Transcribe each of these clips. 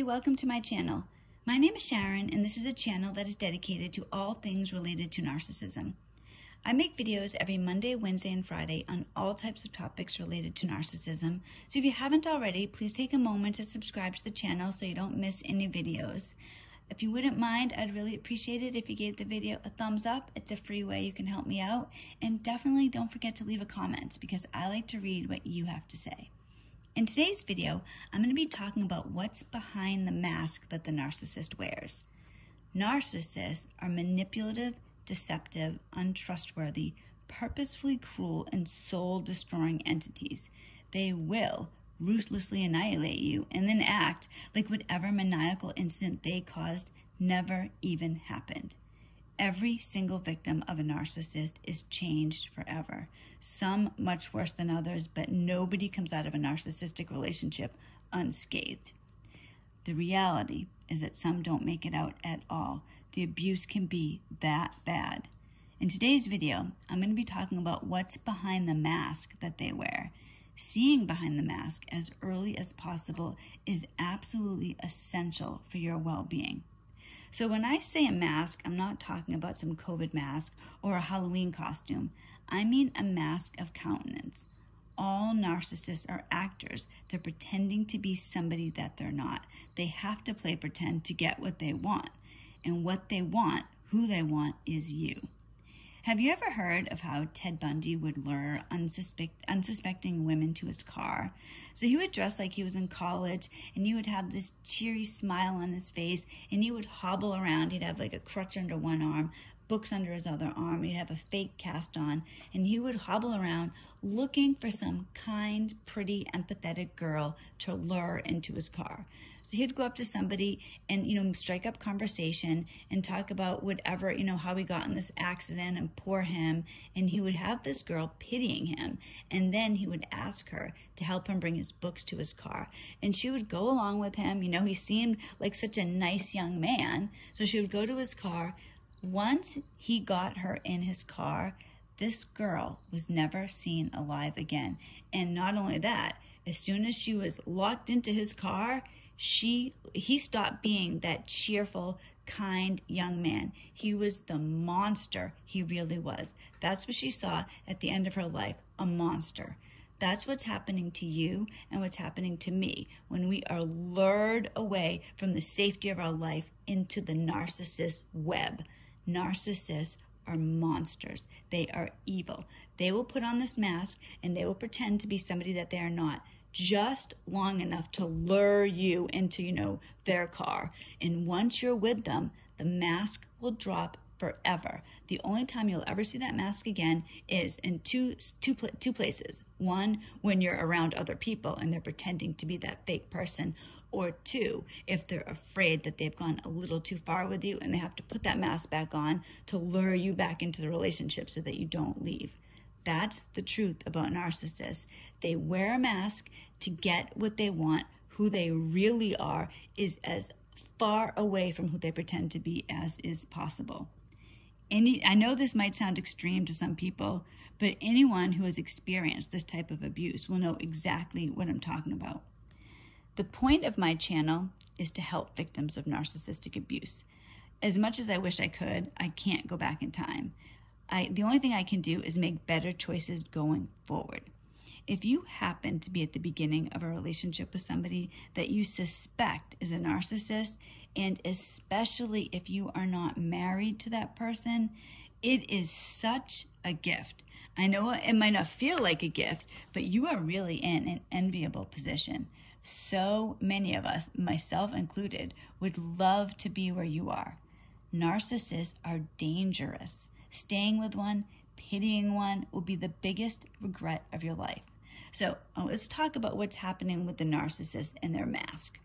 welcome to my channel. My name is Sharon, and this is a channel that is dedicated to all things related to narcissism. I make videos every Monday, Wednesday, and Friday on all types of topics related to narcissism. So if you haven't already, please take a moment to subscribe to the channel so you don't miss any videos. If you wouldn't mind, I'd really appreciate it if you gave the video a thumbs up. It's a free way you can help me out. And definitely don't forget to leave a comment because I like to read what you have to say. In today's video, I'm going to be talking about what's behind the mask that the narcissist wears. Narcissists are manipulative, deceptive, untrustworthy, purposefully cruel, and soul-destroying entities. They will ruthlessly annihilate you and then act like whatever maniacal incident they caused never even happened. Every single victim of a narcissist is changed forever. Some much worse than others, but nobody comes out of a narcissistic relationship unscathed. The reality is that some don't make it out at all. The abuse can be that bad. In today's video, I'm going to be talking about what's behind the mask that they wear. Seeing behind the mask as early as possible is absolutely essential for your well-being. So when I say a mask, I'm not talking about some COVID mask or a Halloween costume. I mean a mask of countenance. All narcissists are actors. They're pretending to be somebody that they're not. They have to play pretend to get what they want. And what they want, who they want, is you. Have you ever heard of how Ted Bundy would lure unsuspecting women to his car? So he would dress like he was in college, and he would have this cheery smile on his face, and he would hobble around. He'd have like a crutch under one arm, books under his other arm. He'd have a fake cast on, and he would hobble around looking for some kind, pretty, empathetic girl to lure into his car. So he'd go up to somebody and, strike up conversation and talk about whatever, how he got in this accident and poor him. And he would have this girl pitying him. And then he would ask her to help him bring his books to his car. And she would go along with him. He seemed like such a nice young man. So she would go to his car. Once he got her in his car, this girl was never seen alive again. And not only that, as soon as she was locked into his car, he stopped being that cheerful, kind young man. He was the monster he really was. That's what she saw at the end of her life, a monster. That's what's happening to you and what's happening to me when we are lured away from the safety of our life into the narcissist web. Narcissists are monsters. They are evil. They will put on this mask and they will pretend to be somebody that they are not, just long enough to lure you into, their car. And once you're with them, the mask will drop forever. The only time you'll ever see that mask again is in two places. One, when you're around other people and they're pretending to be that fake person. Or two, if they're afraid that they've gone a little too far with you and they have to put that mask back on to lure you back into the relationship so that you don't leave. That's the truth about narcissists. They wear a mask to get what they want. Who they really are is as far away from who they pretend to be as is possible. I know this might sound extreme to some people, but anyone who has experienced this type of abuse will know exactly what I'm talking about. The point of my channel is to help victims of narcissistic abuse. As much as I wish I could, I can't go back in time. The only thing I can do is make better choices going forward. If you happen to be at the beginning of a relationship with somebody that you suspect is a narcissist, and especially if you are not married to that person, it is such a gift. I know it might not feel like a gift, but you are really in an enviable position. So many of us, myself included, would love to be where you are. Narcissists are dangerous. Staying with one, pitying one, will be the biggest regret of your life. So let's talk about what's happening with the narcissist and their mask.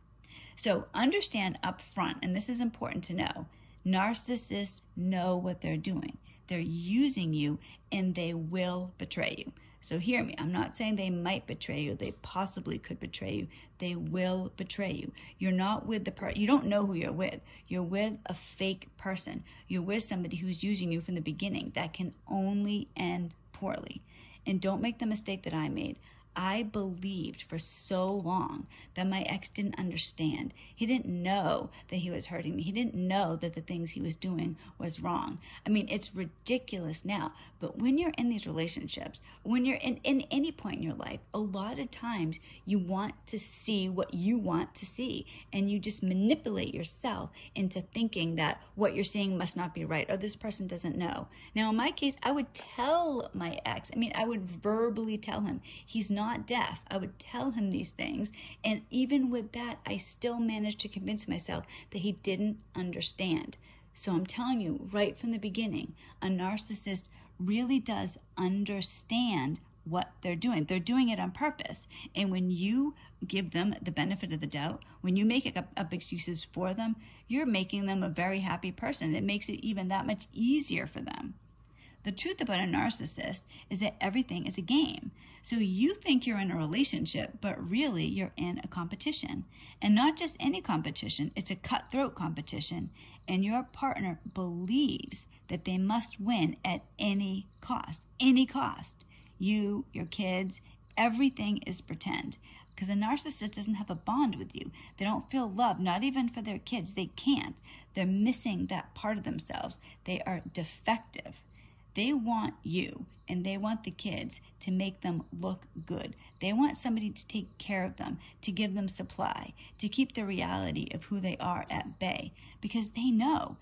So understand up front, and this is important to know, narcissists know what they're doing. They're using you and they will betray you. So hear me, I'm not saying they might betray you. They possibly could betray you. They will betray you. You're not with you don't know who you're with. You're with a fake person. You're with somebody who's using you from the beginning. That can only end poorly. And don't make the mistake that I made. I believed for so long that my ex didn't understand. He didn't know that he was hurting me. He didn't know that the things he was doing was wrong. I mean, it's ridiculous now. But when you're in these relationships, when you're in any point in your life, a lot of times you want to see what you want to see. And you just manipulate yourself into thinking that what you're seeing must not be right, or this person doesn't know. Now, in my case, I would tell my ex, I would verbally tell him. He's not deaf. I would tell him these things. And even with that, I still managed to convince myself that he didn't understand. So I'm telling you right from the beginning, a narcissist really does understand what they're doing. They're doing it on purpose. And when you give them the benefit of the doubt, when you make up excuses for them, you're making them a very happy person. It makes it even that much easier for them. The truth about a narcissist is that everything is a game. So you think you're in a relationship, but really you're in a competition. And not just any competition, it's a cutthroat competition. And your partner believes that they must win at any cost. Any cost. You, your kids, everything is pretend. Because a narcissist doesn't have a bond with you. They don't feel love, not even for their kids. They can't. They're missing that part of themselves. They are defective. They want you and they want the kids to make them look good. They want somebody to take care of them, to give them supply, to keep the reality of who they are at bay. Because they know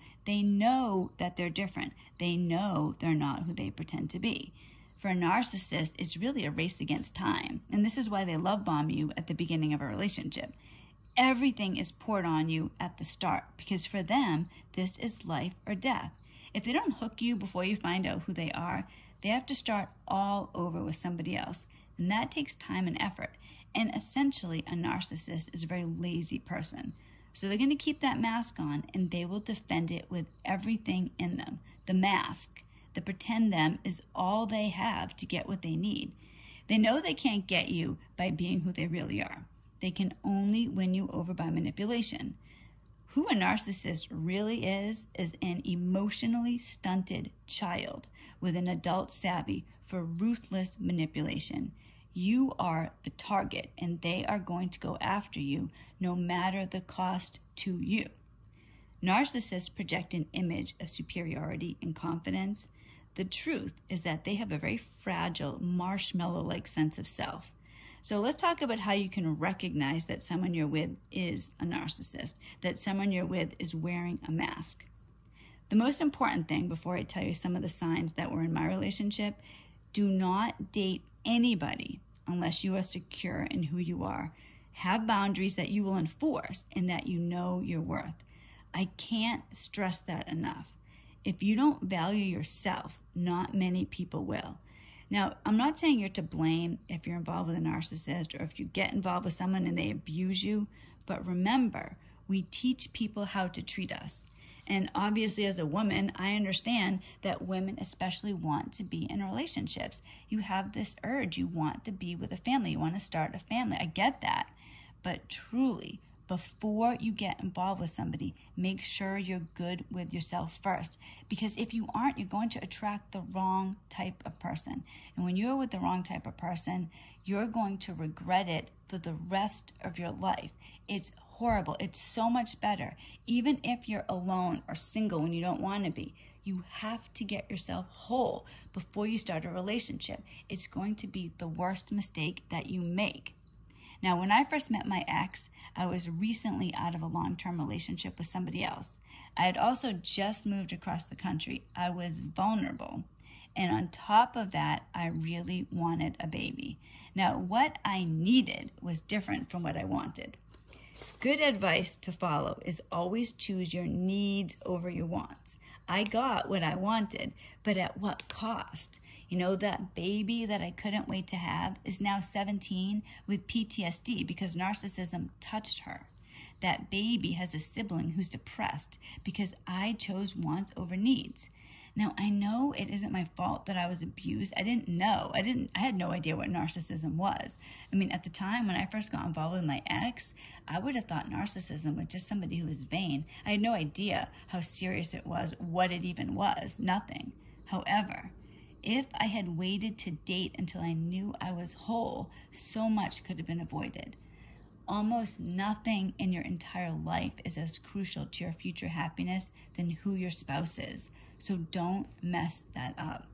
that they're different. They know they're not who they pretend to be. For a narcissist, it's really a race against time. And this is why they love bomb you at the beginning of a relationship. Everything is poured on you at the start because for them, this is life or death. If they don't hook you before you find out who they are, they have to start all over with somebody else. And that takes time and effort. And essentially, a narcissist is a very lazy person. So they're going to keep that mask on and they will defend it with everything in them. The mask, the pretend them, is all they have to get what they need. They know they can't get you by being who they really are. They can only win you over by manipulation. Who a narcissist really is an emotionally stunted child with an adult savvy for ruthless manipulation. You are the target, and they are going to go after you no matter the cost to you. Narcissists project an image of superiority and confidence. The truth is that they have a very fragile, marshmallow-like sense of self. So let's talk about how you can recognize that someone you're with is a narcissist, that someone you're with is wearing a mask. The most important thing, before I tell you some of the signs that were in my relationship, do not date anybody unless you are secure in who you are. Have boundaries that you will enforce and that you know your worth. I can't stress that enough. If you don't value yourself, not many people will. Now, I'm not saying you're to blame if you're involved with a narcissist or if you get involved with someone and they abuse you, but remember, we teach people how to treat us. And obviously, as a woman, I understand that women especially want to be in relationships. You have this urge. You want to be with a family. You want to start a family. I get that. But truly, before you get involved with somebody, make sure you're good with yourself first. Because if you aren't, you're going to attract the wrong type of person. And when you're with the wrong type of person, you're going to regret it for the rest of your life. It's horrible. It's so much better. Even if you're alone or single when you don't want to be, you have to get yourself whole before you start a relationship. It's going to be the worst mistake that you make. Now, when I first met my ex, I was recently out of a long-term relationship with somebody else. I had also just moved across the country. I was vulnerable. And on top of that, I really wanted a baby. Now, what I needed was different from what I wanted. Good advice to follow is always choose your needs over your wants. I got what I wanted, but at what cost? You know, that baby that I couldn't wait to have is now 17 with PTSD because narcissism touched her. That baby has a sibling who's depressed because I chose wants over needs. Now, I know it isn't my fault that I was abused. I didn't know. I had no idea what narcissism was. I mean, at the time when I first got involved with my ex, I would have thought narcissism was just somebody who was vain. I had no idea how serious it was, what it even was, nothing. However, If I had waited to date until I knew I was whole, so much could have been avoided. Almost nothing in your entire life is as crucial to your future happiness than who your spouse is. So don't mess that up.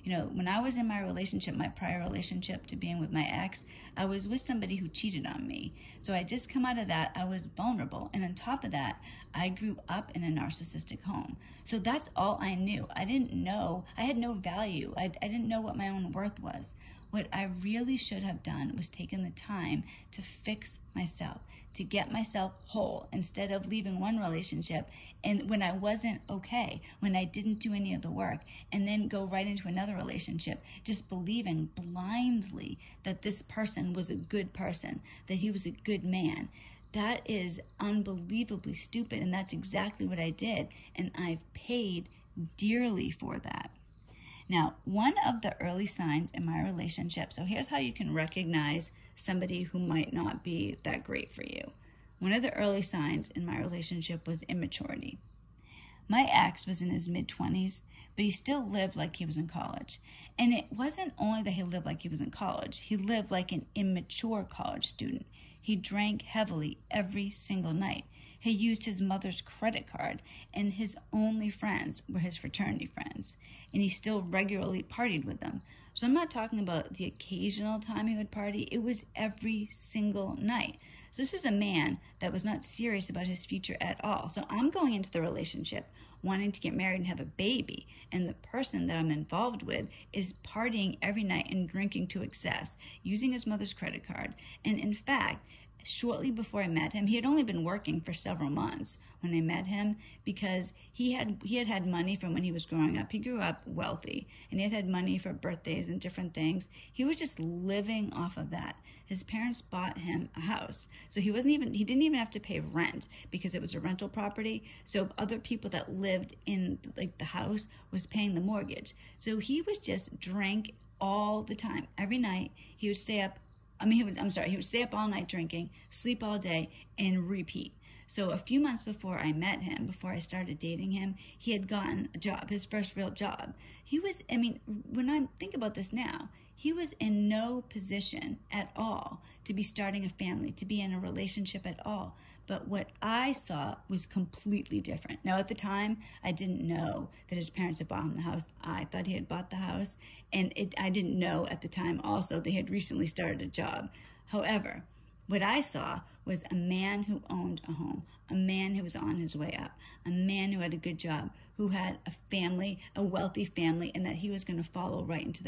You know, when I was in my relationship, my prior relationship to being with my ex, I was with somebody who cheated on me. So I just come out of that, I was vulnerable. And on top of that, I grew up in a narcissistic home. So that's all I knew. I didn't know, I had no value. I didn't know what my own worth was. What I really should have done was taken the time to fix myself, to get myself whole, instead of leaving one relationship and when I wasn't okay, when I didn't do any of the work, and then go right into another relationship, just believing blindly that this person was a good person, that he was a good man. That is unbelievably stupid, and that's exactly what I did, and I've paid dearly for that. Now, one of the early signs in my relationship, so here's how you can recognize somebody who might not be that great for you. One of the early signs in my relationship was immaturity. My ex was in his mid-20s, but he still lived like he was in college. And it wasn't only that he lived like he was in college, he lived like an immature college student. He drank heavily every single night. He used his mother's credit card, and his only friends were his fraternity friends. And he still regularly partied with them. So I'm not talking about the occasional time he would party. It was every single night. So this is a man that was not serious about his future at all. So I'm going into the relationship wanting to get married and have a baby. And the person that I'm involved with is partying every night and drinking to excess, using his mother's credit card. And in fact, shortly before I met him, he had only been working for several months when I met him, because he had money from when he was growing up. He grew up wealthy, and he had money for birthdays and different things. He was just living off of that. His parents bought him a house, so he didn't even have to pay rent because it was a rental property. So other people that lived in like the house was paying the mortgage. So he was just drank all the time. Every night he would stay up. He would stay up all night drinking, sleep all day, and repeat. So a few months before I met him, before I started dating him, he had gotten a job, his first real job. He was, when I think about this now, he was in no position at all to be starting a family, to be in a relationship at all. But what I saw was completely different. Now, at the time, I didn't know that his parents had bought him the house. I thought he had bought the house. And I didn't know at the time also they had recently started a job. However, what I saw was a man who owned a home, a man who was on his way up, a man who had a good job, who had a family, a wealthy family, and that he was going to follow right into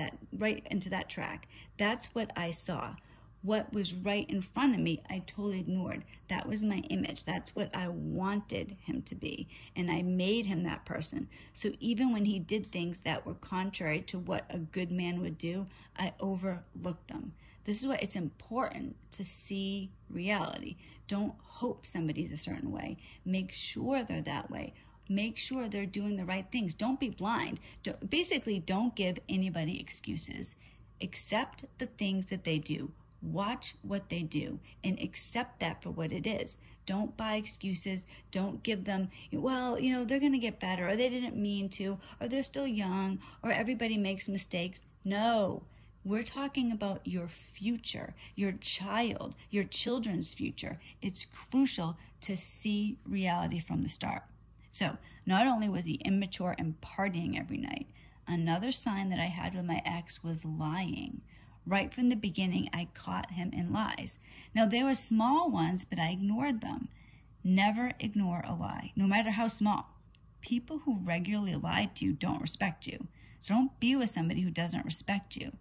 that track. That's what I saw. What was right in front of me, I totally ignored. That was my image. That's what I wanted him to be. And I made him that person. So even when he did things that were contrary to what a good man would do, I overlooked them. This is why it's important to see reality. Don't hope somebody's a certain way. Make sure they're that way. Make sure they're doing the right things. Don't be blind. Basically, don't give anybody excuses. Accept the things that they do. Watch what they do and accept that for what it is. Don't buy excuses. Don't give them, well, they're going to get better, or they didn't mean to, or they're still young, or everybody makes mistakes. No, we're talking about your future, your child, your children's future. It's crucial to see reality from the start. So not only was he immature and partying every night, another sign that I had with my ex was lying. Right from the beginning, I caught him in lies. Now, there were small ones, but I ignored them. Never ignore a lie, no matter how small. People who regularly lie to you don't respect you. So don't be with somebody who doesn't respect you.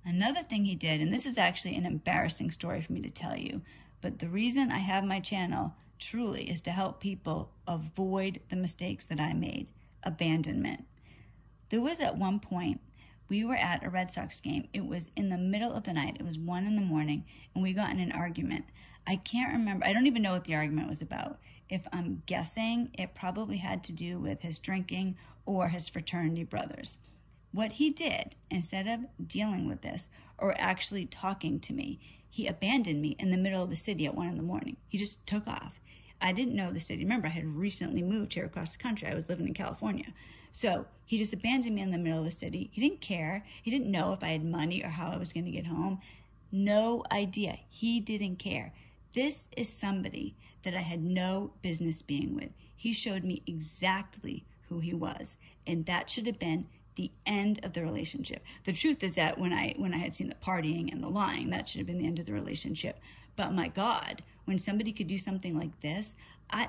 Another thing he did, and this is actually an embarrassing story for me to tell you, but the reason I have my channel truly is to help people avoid the mistakes that I made. Abandonment. There was at one point, we were at a Red Sox game. It was in the middle of the night. It was 1 a.m, and we got in an argument. I can't remember. I don't even know what the argument was about. If I'm guessing, it probably had to do with his drinking or his fraternity brothers. What he did, instead of dealing with this or actually talking to me, he abandoned me in the middle of the city at 1 a.m. He just took off. I didn't know the city. Remember, I had recently moved here across the country. I was living in California. So he just abandoned me in the middle of the city. He didn't care. He didn't know if I had money or how I was going to get home. No idea. He didn't care. This is somebody that I had no business being with. He showed me exactly who he was, and that should have been the end of the relationship. The truth is that when I had seen the partying and the lying, that should have been the end of the relationship. But my God, when somebody could do something like this,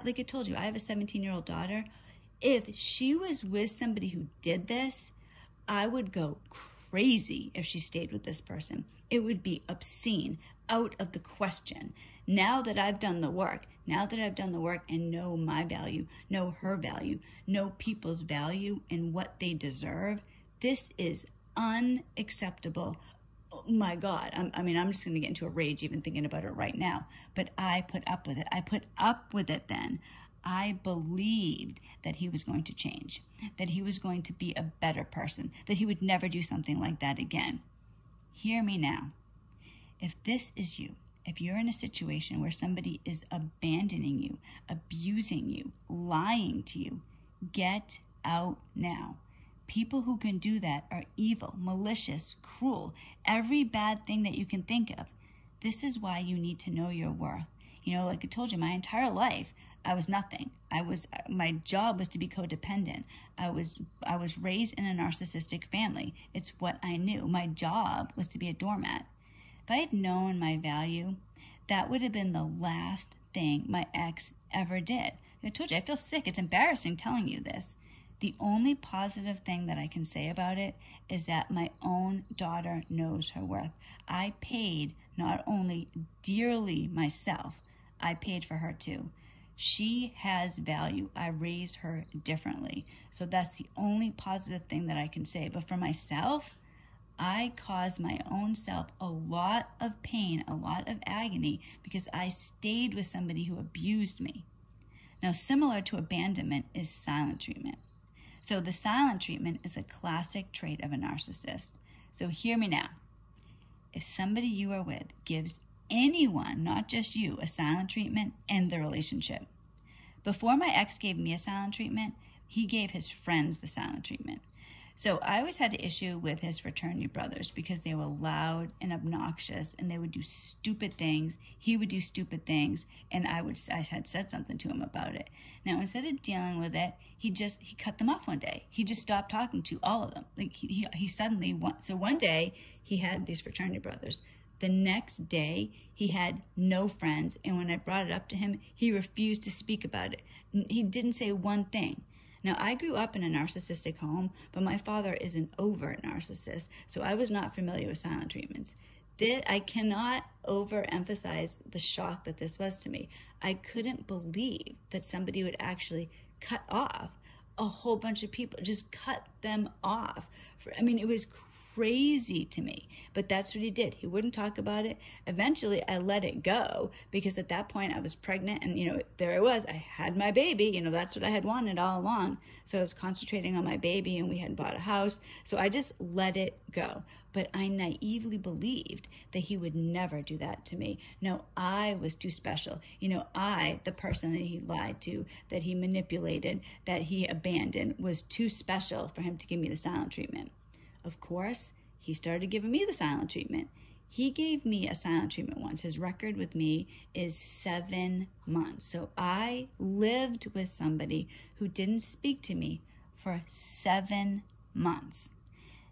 like I told you, I have a 17-year-old daughter. If she was with somebody who did this, I would go crazy if she stayed with this person. It would be obscene, out of the question. Now that I've done the work, and know my value, know her value, know people's value and what they deserve, this is unacceptable. Oh my God. I'm just going to get into a rage even thinking about it right now. But I put up with it. I put up with it then. I believed that he was going to change, that he was going to be a better person, that he would never do something like that again. Hear me now. If this is you, if you're in a situation where somebody is abandoning you, abusing you, lying to you, get out now. People who can do that are evil, malicious, cruel, every bad thing that you can think of. This is why you need to know your worth. Like I told you, my entire life, I was nothing. My job was to be codependent. I was raised in a narcissistic family. It's what I knew. My job was to be a doormat. If I had known my value, that would have been the last thing my ex ever did. I told you, I feel sick. It's embarrassing telling you this. The only positive thing that I can say about it is that my own daughter knows her worth. I paid not only dearly myself, I paid for her too. She has value. I raised her differently. So that's the only positive thing that I can say. But for myself, I caused my own self a lot of pain, a lot of agony, because I stayed with somebody who abused me. Now, similar to abandonment is silent treatment. So the silent treatment is a classic trait of a narcissist. So hear me now. If somebody you are with gives anyone, not just you, a silent treatment, end the relationship. Before my ex gave me a silent treatment, he gave his friends the silent treatment. So I always had an issue with his fraternity brothers because they were loud and obnoxious and they would do stupid things. He would do stupid things, and I had said something to him about it. Now, instead of dealing with it, he cut them off one day. He just stopped talking to all of them. Like he suddenly, so one day he had these fraternity brothers. The next day he had no friends, and when I brought it up to him, he refused to speak about it. He didn't say one thing. Now, I grew up in a narcissistic home, but my father is an overt narcissist, so I was not familiar with silent treatments. I cannot overemphasize the shock that this was to me. I couldn't believe that somebody would actually cut off a whole bunch of people, just cut them off. It was crazy to me, but that's what he did. He wouldn't talk about it. Eventually, I let it go because at that point I was pregnant and, there I was. I had my baby. That's what I had wanted all along. So I was concentrating on my baby and we had bought a house. So I just let it go. But I naively believed that he would never do that to me. No, I was too special. I, the person that he lied to, that he manipulated, that he abandoned, was too special for him to give me the silent treatment. Of course, he started giving me the silent treatment. He gave me a silent treatment once. His record with me is 7 months. So I lived with somebody who didn't speak to me for 7 months.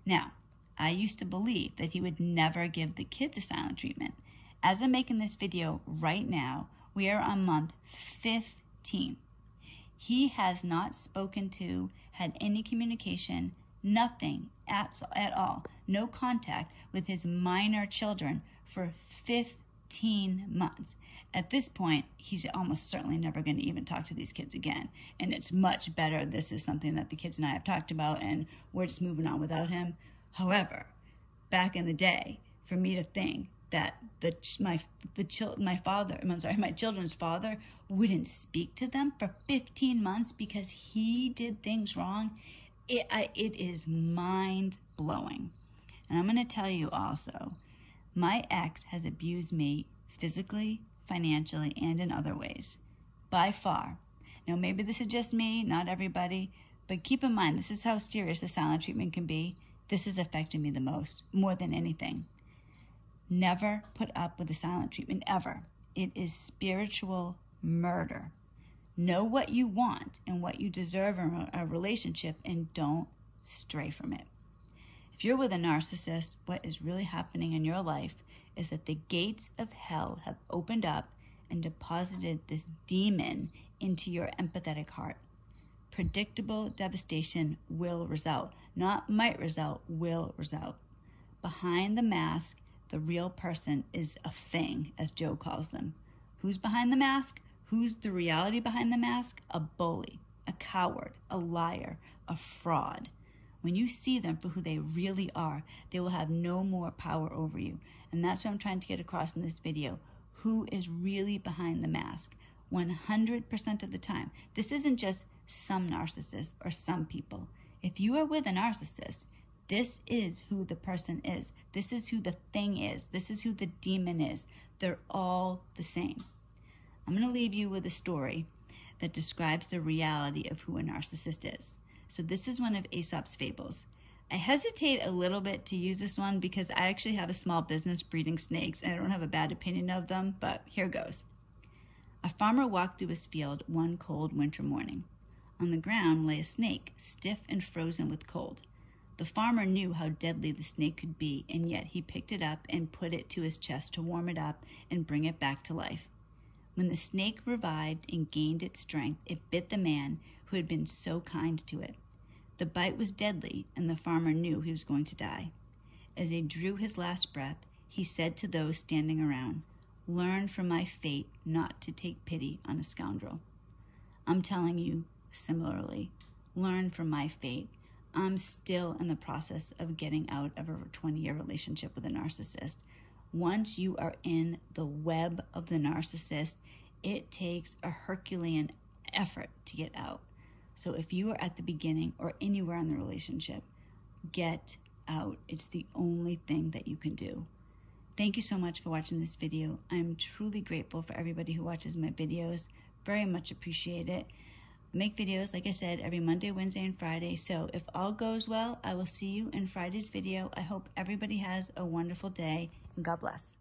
Now, I used to believe that he would never give the kids a silent treatment. As I'm making this video right now, we are on month 15. He has not spoken to, had any communication, nothing at all, no contact with his minor children for 15 months. At this point, he's almost certainly never going to even talk to these kids again. And it's much better. This is something that the kids and I have talked about, and we're just moving on without him. However, back in the day, for me to think that my children's father wouldn't speak to them for 15 months because he did things wrong, it is mind-blowing. And I'm going to tell you also, my ex has abused me physically, financially, and in other ways. by far. Now, maybe this is just me, not everybody, but keep in mind, this is how serious the silent treatment can be. This has affected me the most, more than anything. Never put up with the silent treatment, ever. It is spiritual murder. Know what you want and what you deserve in a relationship, and don't stray from it. If you're with a narcissist, what is really happening in your life is that the gates of hell have opened up and deposited this demon into your empathetic heart. Predictable devastation will result. Not might result, will result. Behind the mask, the real person is a thing, as Joe calls them. Who's behind the mask? Who's the reality behind the mask? A bully, a coward, a liar, a fraud. When you see them for who they really are, they will have no more power over you. And that's what I'm trying to get across in this video. Who is really behind the mask? 100% of the time. This isn't just some narcissists or some people. If you are with a narcissist, this is who the person is. This is who the thing is. This is who the demon is. They're all the same. I'm going to leave you with a story that describes the reality of who a narcissist is. So this is one of Aesop's fables. I hesitate a little bit to use this one because I actually have a small business breeding snakes and I don't have a bad opinion of them, but here goes. A farmer walked through his field one cold winter morning. On the ground lay a snake, stiff and frozen with cold. The farmer knew how deadly the snake could be, and yet he picked it up and put it to his chest to warm it up and bring it back to life. When the snake revived and gained its strength, it bit the man who had been so kind to it. The bite was deadly, and the farmer knew he was going to die. As he drew his last breath, he said to those standing around, "Learn from my fate not to take pity on a scoundrel." I'm telling you, similarly, learn from my fate. I'm still in the process of getting out of a 20-year relationship with a narcissist. Once you are in the web of the narcissist, it takes a Herculean effort to get out. So if you are at the beginning or anywhere in the relationship, get out. It's the only thing that you can do. Thank you so much for watching this video. I'm truly grateful for everybody who watches my videos. Very much appreciate it. I make videos, like I said, every Monday, Wednesday, and Friday. So if all goes well, I will see you in Friday's video. I hope everybody has a wonderful day, and God bless.